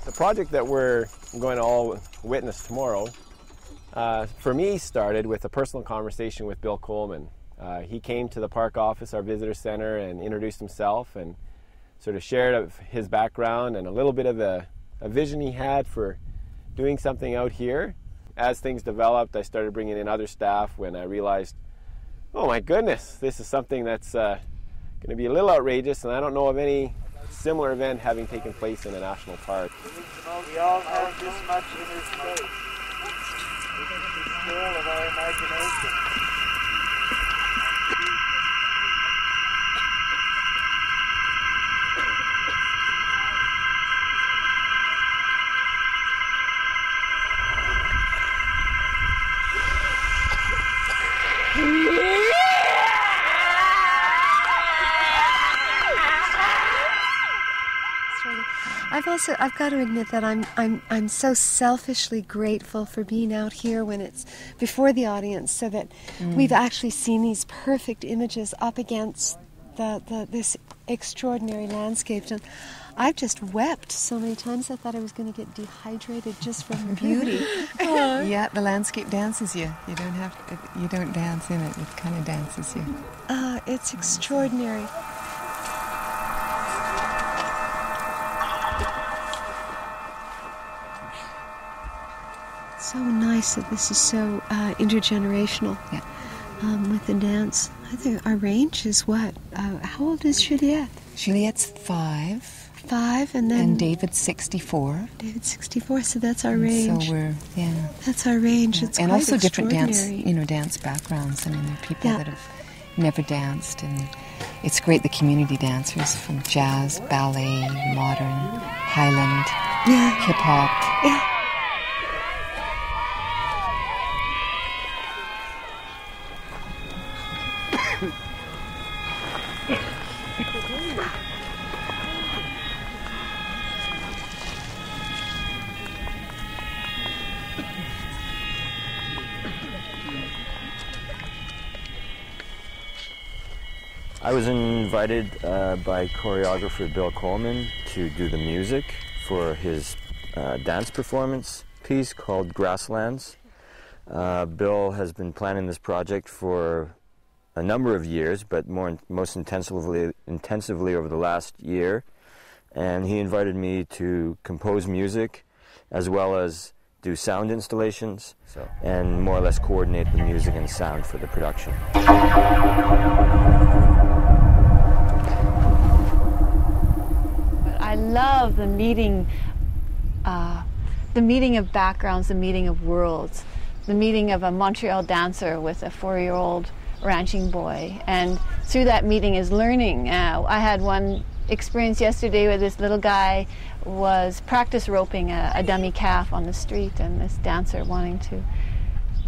The project that we're going to all witness tomorrow, for me, started with a personal conversation with Bill Coleman. He came to the park office, our visitor center, and introduced himself and sort of shared of his background and a little bit of a vision he had for doing something out here. As things developed, I started bringing in other staff when I realized, oh my goodness, this is something that's going to be a little outrageous, and I don't know of any similar event having taken place in a national park. We all have this much inner space. The scale of our imagination. I've got to admit that I'm so selfishly grateful for being out here when it's before the audience, so that we've actually seen these perfect images up against this extraordinary landscape. And I've just wept so many times. I thought I was going to get dehydrated just from the beauty. Yeah, the landscape dances you. You don't dance in it. It kind of dances you. It's extraordinary. So nice that this is so intergenerational. Yeah. With the dance. I think our range is what? How old is Juliette? Juliette's 5. 5, and then... And David's 64. David's 64, so that's our range. So yeah. That's our range. Yeah. It's and quite also different extraordinary. dance backgrounds. I mean, there are people that have never danced, and it's great, the community dancers from jazz, ballet, modern, Highland, hip-hop. Yeah. I was invited by choreographer Bill Coleman to do the music for his dance performance piece called GRASSLANDS. Bill has been planning this project for a number of years, but most intensively over the last year. And he invited me to compose music as well as do sound installations and more or less coordinate the music and sound for the production. I love the meeting of backgrounds, the meeting of worlds, the meeting of a Montreal dancer with a 4-year-old ranching boy, and through that meeting is learning. I had one experience yesterday where this little guy was practice roping a dummy calf on the street, and this dancer wanting to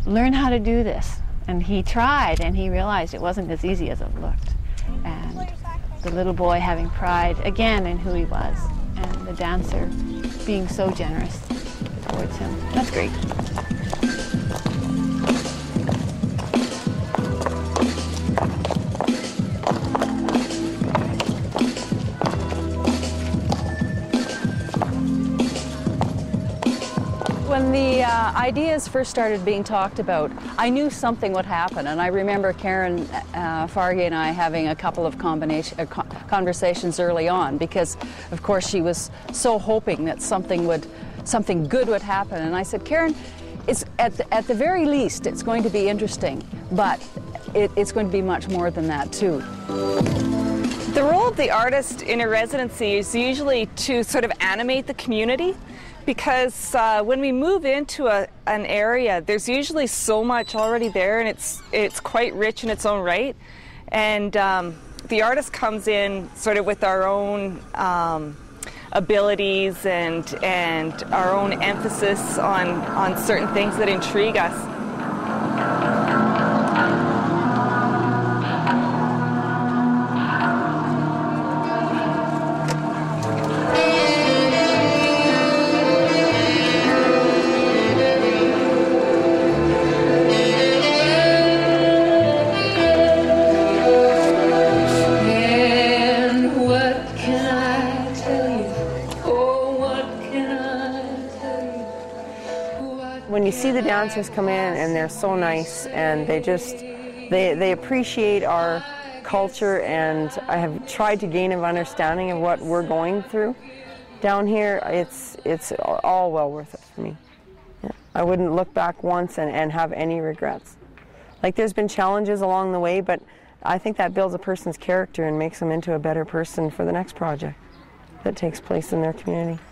learn how to do this, and he tried, and he realized it wasn't as easy as it looked. And the little boy having pride again in who he was, and the dancer being so generous towards him. That's great. When the ideas first started being talked about, I knew something would happen, and I remember Karen Farge and I having a couple of conversations early on, because of course she was so hoping that something good would happen. And I said, Karen, it's at the very least it's going to be interesting, but it's going to be much more than that too. The role of the artist in a residency is usually to sort of animate the community, because when we move into an area, there's usually so much already there, and it's quite rich in its own right. And the artist comes in sort of with our own abilities and our own emphasis on certain things that intrigue us. And what can I tell you? Oh, what can I you see the dancers come in and they're so nice, and they appreciate our culture, and I have tried to gain an understanding of what we're going through down here. It's all well worth it for me. Yeah. I wouldn't look back once and have any regrets. Like, there's been challenges along the way, but I think that builds a person's character and makes them into a better person for the next project that takes place in their community.